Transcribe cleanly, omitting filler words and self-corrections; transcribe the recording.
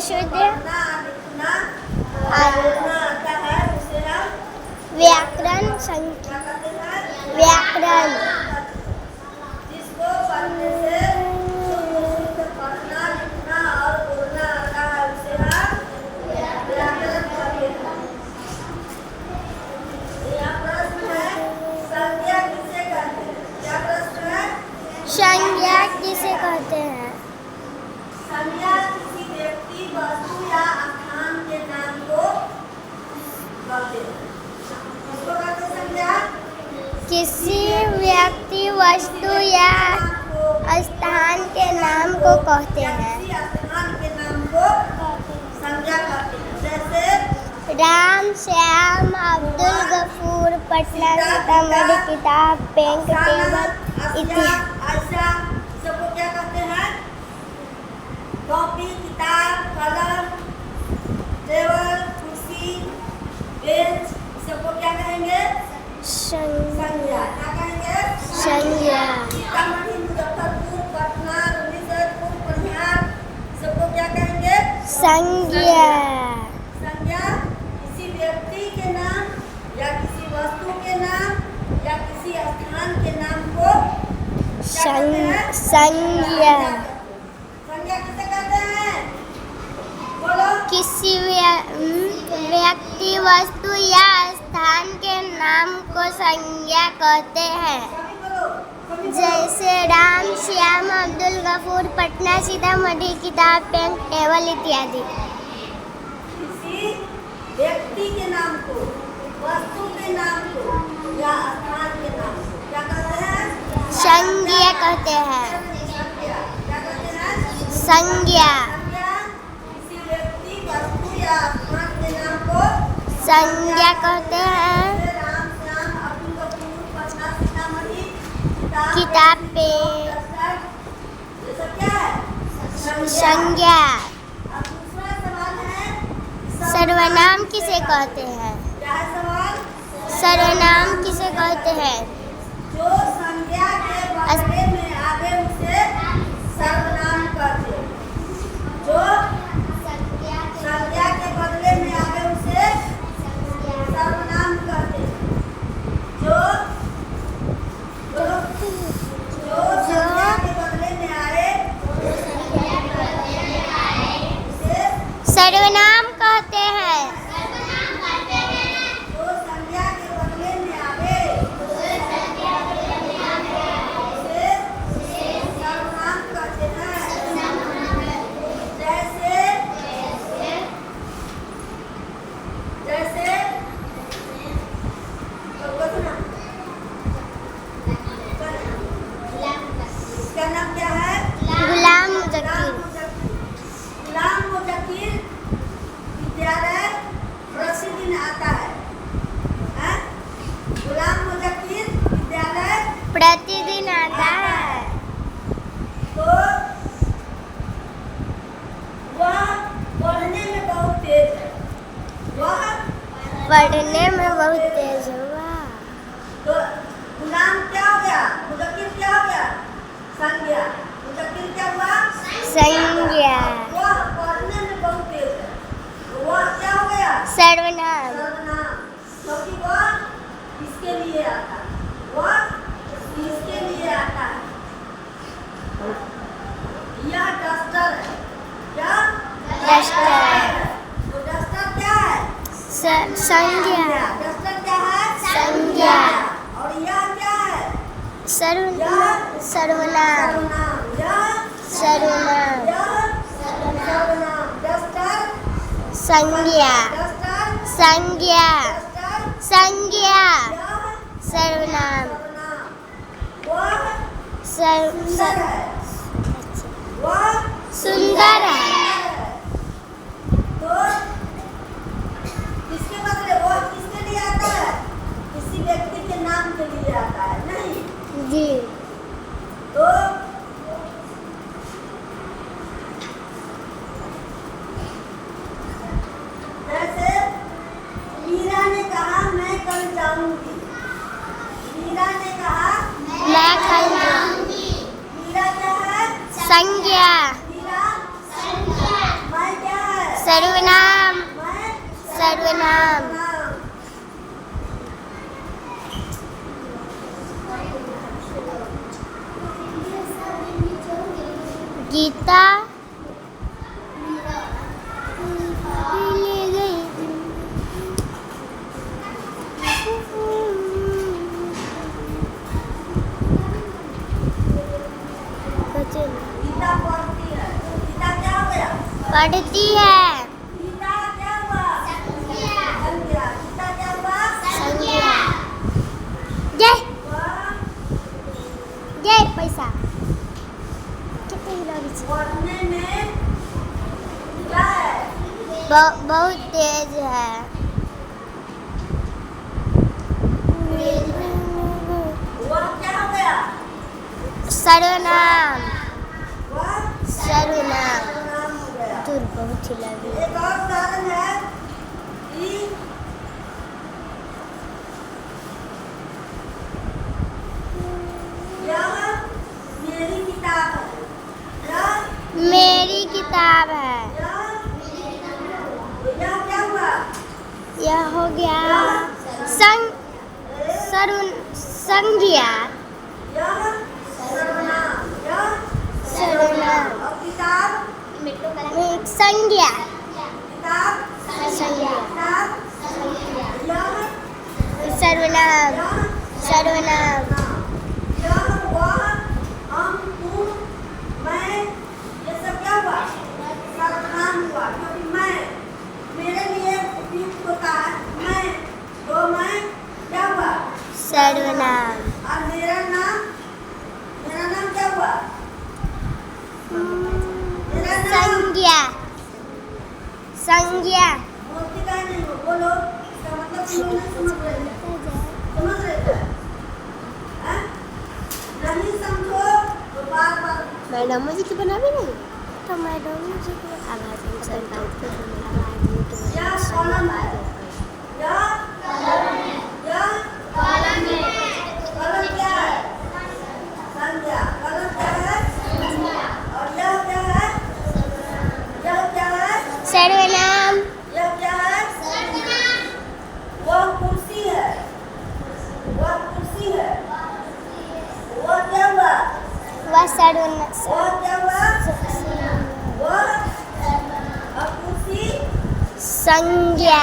शुद्ध व्याकरण व्याकरण जिसको पढ़ने से शुद्ध पढ़ना लिखना और बोलना आता है उसे हम व्याकरण कहते हैं। यह प्रश्न है संज्ञा किसे कहते हैं? क्या प्रश्न है? संज्ञा किसे कहते हैं? संज्ञा किसी व्यक्ति वस्तु या स्थान के नाम को कहते हैं। किसको कहते हैं संज्ञा? किसी व्यक्ति वस्तु या स्थान के नाम को कहते हैं। किसी स्थान के नाम को संज्ञा कहते हैं। जैसे राम, श्याम, अब्दुल गफूर, पटना, सीतामढ़ी, किताब, बैंक, टेबल इत्यादि। ऐसा सबको क्या कहते हैं? कॉपी, किताब, कलम, टेबल, कुर्सी, बेंच, सबको क्या कहेंगे? संज्ञा। क्या कहेंगे? संज्ञा। सीतामढ़ी, मुजफ्फरपुर, पटना, रुन्नीसैदपुर, कटिहार, सबको क्या कहेंगे? संज्ञा। संज्ञा किसी व्यक्ति के नाम या किसी वस्तु के नाम या किसी स्थान के नाम को संज्ञा। संज्ञा किसे कहते हैं? बोलो। किसी व्यक्ति वस्तु या स्थान के नाम को संज्ञा कहते हैं। जैसे राम, श्याम, अब्दुल गफूर, पटना, सीतामढ़ी, किताब, बैंक, टेबल इत्यादि। किसी व्यक्ति के नाम को, वस्तु के नाम को या स्थान के नाम को क्या कहते हैं? संज्ञा कहते हैं। संज्ञा। क्या कहते हैं? संज्ञा। संज्ञा किसी व्यक्ति वस्तु या स्थान के नाम को संज्ञा कहते हैं। जैसे राम, श्याम, अब्दुल गफूर, पटना, सीतामढ़ी, किताब पे ये सब क्या है? संज्ञा। अब दूसरा सवाल है सर्वनाम किसे कहते हैं? क्या है सवाल? सर्वनाम किसे कहते हैं? जो संज्ञा के बदले में आवे उसे सर्वनाम कहते हैं। जो संज्ञा के बदले में आवे उसे सर्वनाम कहते हैं। जो संज्ञा के बदले में आए उसे सर्वनाम कहते हैं। जो संज्ञा के बदले में आवे उसे सर्वनाम कहते हैं। जैसे इसका नाम क्या है? गुलाम मुजक्किर। गुलाम मुजक्किर विद्यालय प्रतिदिन आता है। हैं? गुलाम मुजक्किर विद्यालय प्रतिदिन आता है। तो वह पढ़ने में बहुत तेज है। वह पढ़ने में बहुत तेज हुआ। तो गुलाम क्या हो गया? मुजक्किर क्या हो गया? संज्ञा। मुजक्किर क्या हुआ? संज्ञा। वह पढ़ने में बहुत तेज है। तो वह क्या हो गया? सर्वनाम। सर्वनाम। क्योंकि वह इसके लिए आता है। वह इसके लिए आता है। यह डस्टर है। क्या? डस्टर। तो डस्टर क्या है? संज्ञा। डस्टर क्या है? संज्ञा। और यह क्या है? सर्वनाम। सर्वनाम। यह सर्वनाम। सर्वनाम। डस्टर संज्ञा। डस्टर संज्ञा। डस्टर संज्ञा। यह सर्वनाम। सर्वनाम। वह सुंदर सुंदर है। वह सुंदर है। तो किसके बदले वो किसके लिए आता है? किसी व्यक्ति के नाम के लिए आता है। नहीं जी। तो जैसे मीरा ने कहा मैं कल जाऊंगी। मीरा ने कहा मैं कल जाऊंगी। मीरा क्या है? संज्ञा। मीरा मैं क्या है? सर्वनाम मैं सर्वनाम नाम। गीता गीता पढ़ती है। गीता क्या हो गया? पढ़ती है गीता क्या हुआ? संज्ञा। गीता क्या हुआ? संज्ञा जय वह जय पैसा कितने लगी छी? पढ़ने में क्या है? बहुत तेज है वह क्या हो गया? सर्वनाम वह सर्वनाम नाम हो गया। दूर बहुत ही लगी एक और उदाहरण है कि यह मेरी किताब है। यह मेरी किताब है यह क्या हुआ? यह हो गया संज्ञा यह सर्वनाम। यह सर्वनाम और किताब संज्ञा किताब संज्ञा किताब यह सर्वनाम यह सर्वनाम यह वह हम तुम मैं ये सब क्या हुआ? सर्वनाम हुआ। क्योंकि मैं मेरे लिए उपयुक्त होता है मैं, तो मैं क्या हुआ? सर्वनाम और मेरा नाम क्या हुआ? मेरा नाम संज्ञा संज्ञा बोलती काहे नहीं हो? बोलो, इसका मतलब तुम लोग नहीं समझ रहे थे। समझ रहे थे? हैं? नहीं समझो तो बार मैडम मुझे तो बनावे नहीं तो मैडम मुझे आवाज में यह कॉलम है। यह कॉलम है। कॉलम क्या है? संज्ञा। कॉलम क्या है? और यह क्या है? यह क्या है? सर्वनाम यह क्या है? वह कुर्सी है। वह कुर्सी है। वह क्या हुआ? वह सर्वनाम वह क्या हुआ? वह और कुर्सी संज्ञा